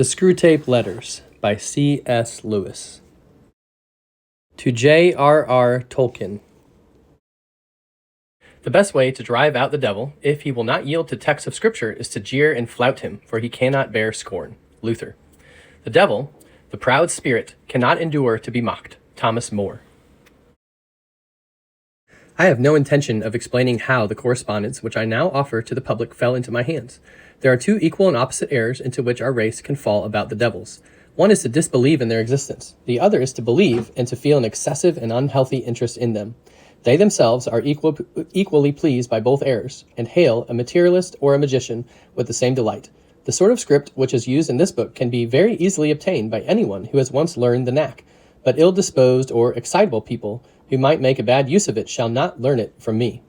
The Screwtape Letters by C.S. Lewis. To J.R.R. Tolkien. The best way to drive out the devil, if he will not yield to texts of Scripture, is to jeer and flout him, for he cannot bear scorn. Luther. The devil, the proud spirit, cannot endure to be mocked. Thomas More. I have no intention of explaining how the correspondence which I now offer to the public fell into my hands. There are two equal and opposite errors into which our race can fall about the devils. One is to disbelieve in their existence. The other is to believe and to feel an excessive and unhealthy interest in them. They themselves are equally pleased by both errors, and hail a materialist or a magician with the same delight. The sort of script which is used in this book can be very easily obtained by anyone who has once learned the knack, but ill-disposed or excitable people who might make a bad use of it shall not learn it from me.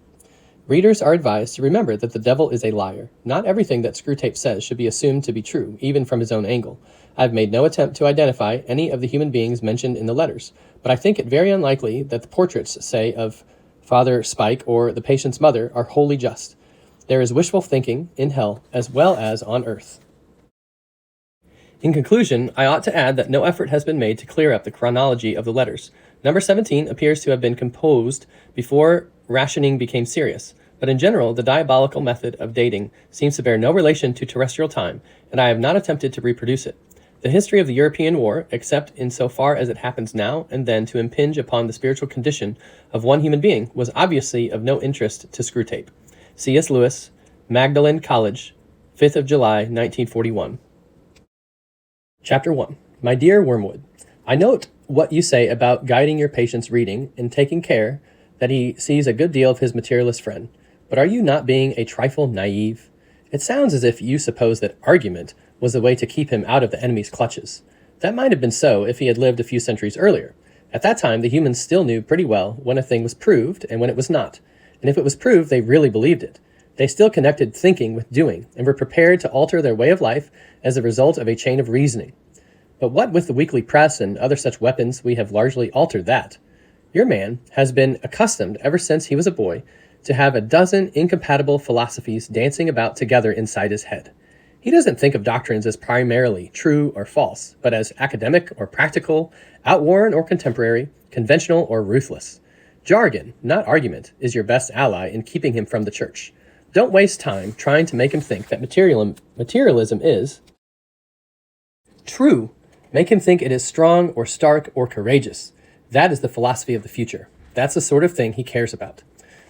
Readers are advised to remember that the devil is a liar. Not everything that Screwtape says should be assumed to be true, even from his own angle. I have made no attempt to identify any of the human beings mentioned in the letters, but I think it very unlikely that the portraits, say, of Father Spike or the patient's mother, are wholly just. There is wishful thinking in hell as well as on earth. In conclusion, I ought to add that no effort has been made to clear up the chronology of the letters. Number 17 appears to have been composed before rationing became serious, but in general, the diabolical method of dating seems to bear no relation to terrestrial time, and I have not attempted to reproduce it. The history of the European War, except in so far as it happens now and then to impinge upon the spiritual condition of one human being, was obviously of no interest to Screwtape. C.S. Lewis, Magdalen College, 5th of July, 1941. Chapter 1. My dear Wormwood, I note what you say about guiding your patient's reading and taking care that he sees a good deal of his materialist friend. But are you not being a trifle naive? It sounds as if you suppose that argument was the way to keep him out of the enemy's clutches. That might have been so if he had lived a few centuries earlier. At that time, the humans still knew pretty well when a thing was proved and when it was not. And if it was proved, they really believed it. They still connected thinking with doing and were prepared to alter their way of life as a result of a chain of reasoning. But what with the weekly press and other such weapons, we have largely altered that. Your man has been accustomed ever since he was a boy to have a dozen incompatible philosophies dancing about together inside his head. He doesn't think of doctrines as primarily true or false, but as academic or practical, outworn or contemporary, conventional or ruthless. Jargon, not argument, is your best ally in keeping him from the church. Don't waste time trying to make him think that materialism is true. Make him think it is strong or stark or courageous. That is the philosophy of the future. That's the sort of thing he cares about.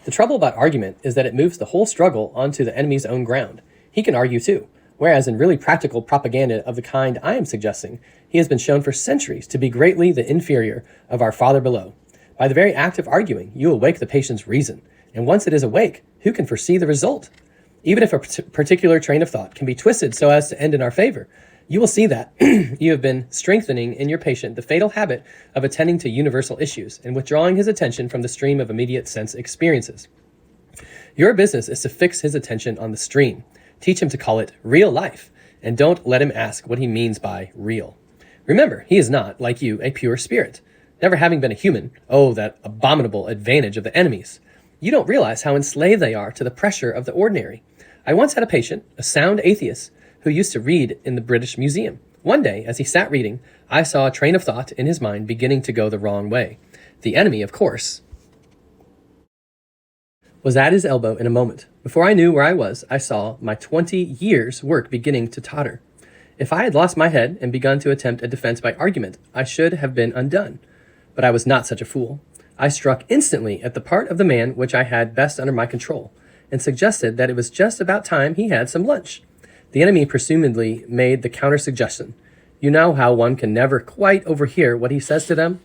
The trouble about argument is that it moves the whole struggle onto the enemy's own ground. He can argue too, whereas in really practical propaganda of the kind I am suggesting, he has been shown for centuries to be greatly the inferior of our Father below. By the very act of arguing, you awake the patient's reason, and once it is awake, who can foresee the result? Even if a particular train of thought can be twisted so as to end in our favor, you will see that you have been strengthening in your patient the fatal habit of attending to universal issues and withdrawing his attention from the stream of immediate sense experiences. Your business is to fix his attention on the stream. Teach him to call it real life, and don't let him ask what he means by real. Remember, he is not, like you, a pure spirit. Never having been a human, oh, that abominable advantage of the enemies. You don't realize how enslaved they are to the pressure of the ordinary. I once had a patient, a sound atheist, who used to read in the British Museum. One day, as he sat reading, I saw a train of thought in his mind beginning to go the wrong way. The enemy, of course, was at his elbow in a moment. Before I knew where I was, I saw my 20 years' work beginning to totter. If I had lost my head and begun to attempt a defense by argument, I should have been undone. But I was not such a fool. I struck instantly at the part of the man which I had best under my control, and suggested that it was just about time he had some lunch. The enemy presumably made the counter-suggestion. You know how one can never quite overhear what he says to them?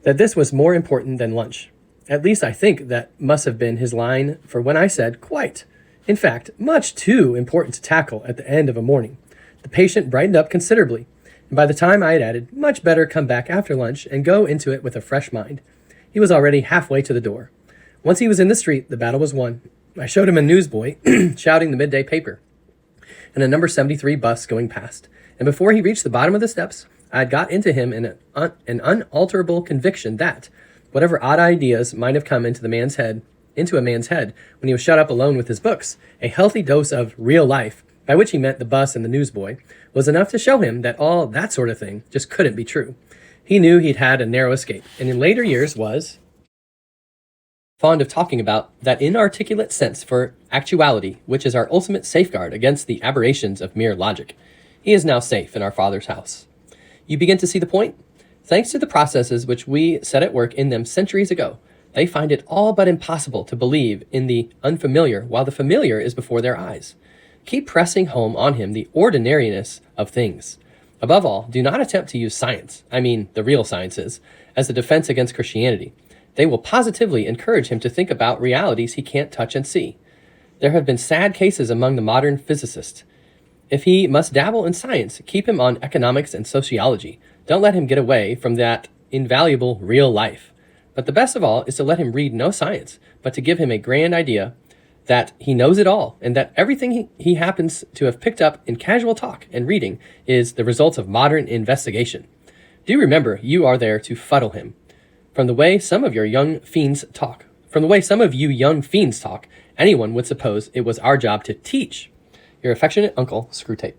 That this was more important than lunch. At least I think that must have been his line, for when I said, quite, in fact, much too important to tackle at the end of a morning, the patient brightened up considerably, and by the time I had added, much better come back after lunch and go into it with a fresh mind, he was already halfway to the door. Once he was in the street, the battle was won. I showed him a newsboy shouting the midday paper, and a number 73 bus going past, and before he reached the bottom of the steps, I had got into him an unalterable conviction that, whatever odd ideas might have come into a man's head when he was shut up alone with his books, a healthy dose of real life by which he meant the bus and the newsboy, was enough to show him that all that sort of thing just couldn't be true. He knew he'd had a narrow escape, and in later years was fond of talking about that inarticulate sense for actuality, which is our ultimate safeguard against the aberrations of mere logic. He is now safe in our Father's house. You begin to see the point? Thanks to the processes which we set at work in them centuries ago, they find it all but impossible to believe in the unfamiliar while the familiar is before their eyes. Keep pressing home on him the ordinariness of things. Above all, do not attempt to use science, I mean the real sciences, as a defense against Christianity. They will positively encourage him to think about realities he can't touch and see. There have been sad cases among the modern physicists. If he must dabble in science, keep him on economics and sociology. Don't let him get away from that invaluable real life. But the best of all is to let him read no science, but to give him a grand idea that he knows it all, and that everything he happens to have picked up in casual talk and reading is the result of modern investigation. Do remember, you are there to fuddle him. From the way some of you young fiends talk, anyone would suppose it was our job to teach. Your affectionate uncle, Screwtape.